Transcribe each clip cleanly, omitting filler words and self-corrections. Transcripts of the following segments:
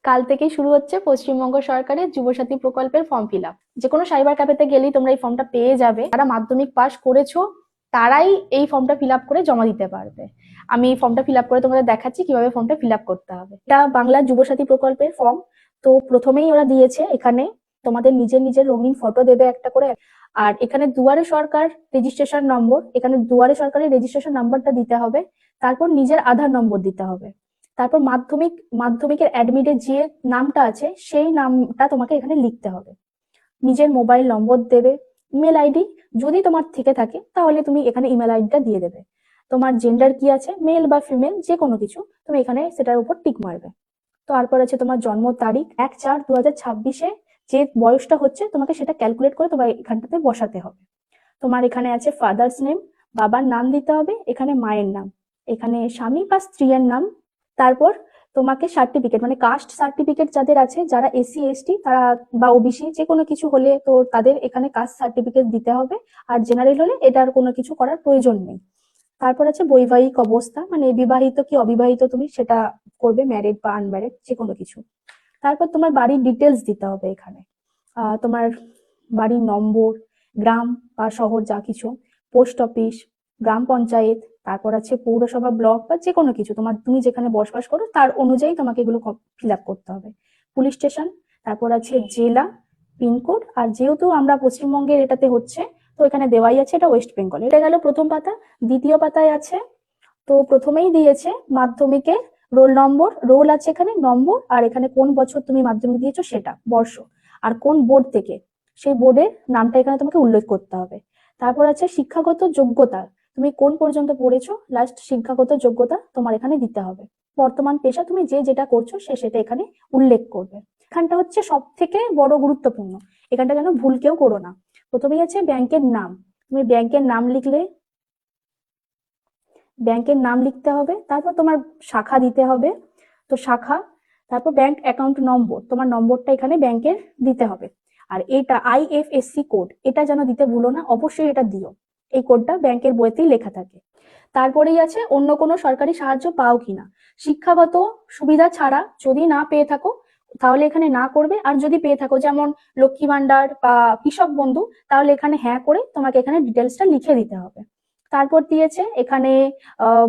কাল থেকেই শুরু হচ্ছে পশ্চিমবঙ্গ সরকারের যুবসাথী প্রকল্পের ফর্ম ফিল আপ। যে কোনো সাইবার ক্যাফেতে গেলেই তোমরা এই ফর্মটা পেয়ে যাবে। যারা মাধ্যমিক পাস করেছো তারাই এই ফর্মটা ফিল আপ করে জমা দিতে পারবে। আমি এই ফর্মটা ফিল আপ করে তোমাদের দেখাচ্ছি কিভাবে ফর্মটা ফিল আপ করতে হবে। এটা বাংলার যুবসাথী প্রকল্পের ফর্ম। তো প্রথমেই ওরা দিয়েছে এখানে তোমাদের নিজের নিজের রঙিন ফটো দেবে একটা করে। আর এখানে দুয়ারে সরকার রেজিস্ট্রেশন নম্বর, এখানে দুয়ারে সরকারের রেজিস্ট্রেশন নাম্বারটা দিতে হবে। তারপর নিজের আধার নম্বর দিতে হবে। তারপর মাধ্যমিকের অ্যাডমিটের যে নামটা আছে সেই নামটা তোমাকে এখানে লিখতে হবে। নিজের মোবাইল নম্বর দেবে। ইমেল আইডি যদি তোমার থেকে থাকে তাহলে তুমি এখানে ইমেল আইডিটা দিয়ে দেবে। তোমার জেন্ডার কি আছে, মেল বা ফিমেল যে কোনো কিছু, তুমি এখানে সেটার উপর টিক মারবে। তারপর আছে তোমার জন্ম তারিখ 1/4/2026-এ যে বয়সটা হচ্ছে তোমাকে সেটা ক্যালকুলেট করে তোমার এখানটাতে বসাতে হবে। তোমার এখানে আছে ফাদার্স নেম, বাবার নাম দিতে হবে, এখানে মায়ের নাম, এখানে স্বামী বা স্ত্রীর নাম। তারপর তোমাকে সার্টিফিকেট মানে কাস্ট সার্টিফিকেট যাদের আছে, যারা এসসি এসটি তারা বা ওবিসি যে কোনো কিছু হলে তো তাদের এখানে কাস্ট সার্টিফিকেট দিতে হবে। আর জেনারেল হলে এটার কোনো কিছু করার প্রয়োজন নেই। তারপর আছে বৈবাহিক অবস্থা, মানে বিবাহিত কি অবিবাহিত তুমি সেটা করবে, ম্যারিড বা আনম্যারিড যে কোনো কিছু। তারপর তোমার বাড়ির ডিটেলস দিতে হবে এখানে। তোমার বাড়ির নম্বর, গ্রাম বা শহর যা কিছু, পোস্ট অফিস, গ্রাম পঞ্চায়েত, তারপর আছে পৌরসভা, ব্লক বা যে কোনো কিছু তুমি যেখানে বসবাস করো তার অনুযায়ী তোমাকে এগুলো ফিল আপ করতে হবে। পুলিশ স্টেশন, তারপর আছে জেলা, পিনকোড। আর যেহেতু আমরা পশ্চিমবঙ্গের এটাতে হচ্ছে, তো এখানে দেওয়াই আছে এটা ওয়েস্ট বেঙ্গল। এটা গেল প্রথম পাতা। দ্বিতীয় পাতায় আছে, তো প্রথমেই দিয়েছে মাধ্যমিকের রোল নম্বর, রোল আছে এখানে, নম্বর, আর এখানে কোন বছর তুমি মাধ্যমিক দিয়েছো সেটা বর্ষ, আর কোন বোর্ড থেকে সেই বোর্ডের নামটা এখানে তোমাকে উল্লেখ করতে হবে। তারপর আছে শিক্ষাগত যোগ্যতা, তুমি কোন পর্যন্ত পড়েছো, লাস্ট শিক্ষাগত যোগ্যতা তোমার এখানে দিতে হবে। বর্তমান পেশা তুমি যে যেটা করছো সে সেটা এখানে উল্লেখ করবে। এখানটা হচ্ছে সব থেকে বড় গুরুত্বপূর্ণ, এখানটা যেন ভুল কেউ করো না। প্রথমেই আছে ব্যাংকের নাম, তুমি ব্যাংকের নাম লিখলে, ব্যাংকের নাম লিখতে হবে। তারপর তোমার শাখা দিতে হবে, তো শাখা। তারপর ব্যাংক অ্যাকাউন্ট নম্বর, তোমার নম্বরটা এখানে ব্যাংকের দিতে হবে। আর এটা আইএফএসসি কোড, এটা যেন দিতে ভুলো না, অবশ্যই এটা দিও। এই কোডটা ব্যাংকের বইতেই লেখা থাকে। তারপরেই আছে অন্য কোনো সরকারি সাহায্য পাও কিনা। শিক্ষাগত সুবিধা ছাড়া যদি না পেয়ে থাকো তাহলে এখানে না করবে, আর যদি পেয়ে থাকো যেমন লক্ষ্মী ভান্ডার বা কৃষক বন্ধু, তাহলে এখানে হ্যাঁ করে তোমাকে এখানে ডিটেলসটা লিখে দিতে হবে। তারপর দিয়েছে এখানে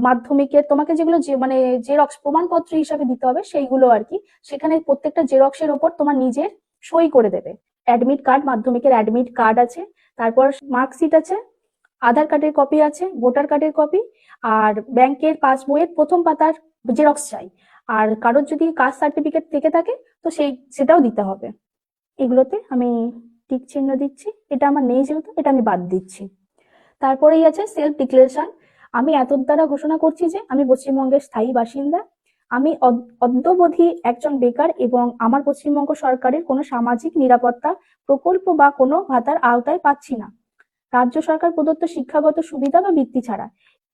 মাধ্যমিকের তোমাকে যেগুলো যে মানে জেরক্স প্রমাণপত্র হিসাবে দিতে হবে সেইগুলো আর কি। সেখানে প্রত্যেকটা জেরক্সের ওপর তোমার নিজের সই করে দেবে। অ্যাডমিট কার্ড, মাধ্যমিকের অ্যাডমিট কার্ড আছে, তারপর মার্কশিট আছে, আধার কার্ডের কপি আছে, ভোটার কার্ডের কপি, আর ব্যাংকের পাসবইয়ের প্রথম পাতার জেরক্স চাই। আর কারোর যদি কাস্ট সার্টিফিকেট থেকে থাকে তো সেটাও দিতে হবে। এগুলোতে আমি টিক চিহ্ন দিচ্ছি, এটা আমার নেই যেহেতু এটা আমি বাদ দিচ্ছি। তারপরেই আছে সেলফ ডিক্লারেশন, আমি এতদ দ্বারা ঘোষণা করছি যে আমি পশ্চিমবঙ্গের স্থায়ী বাসিন্দা। আমি অদ্যাবধি একজন বেকার এবং আমার পশ্চিমবঙ্গ সরকারের কোনো সামাজিক নিরাপত্তা প্রকল্প বা কোনো ভাতার আওতায় পাচ্ছি না। রাজ্য সরকার প্রদত্ত শিক্ষাগত সুবিধা বা বৃত্তি ছাড়া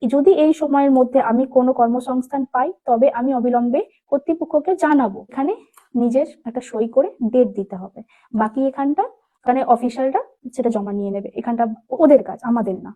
যদি এই সময়ের মধ্যে আমি কোনো কর্মসংস্থান পাই তবে আমি অবিলম্বে কর্তৃপক্ষকে জানাবো। এখানে নিজের একটা সই করে ডেট দিতে হবে। বাকি এখানে অফিসিয়ালরা সেটা জমা নিয়ে নেবে, এখানটা ওদের কাজ, আমাদের না।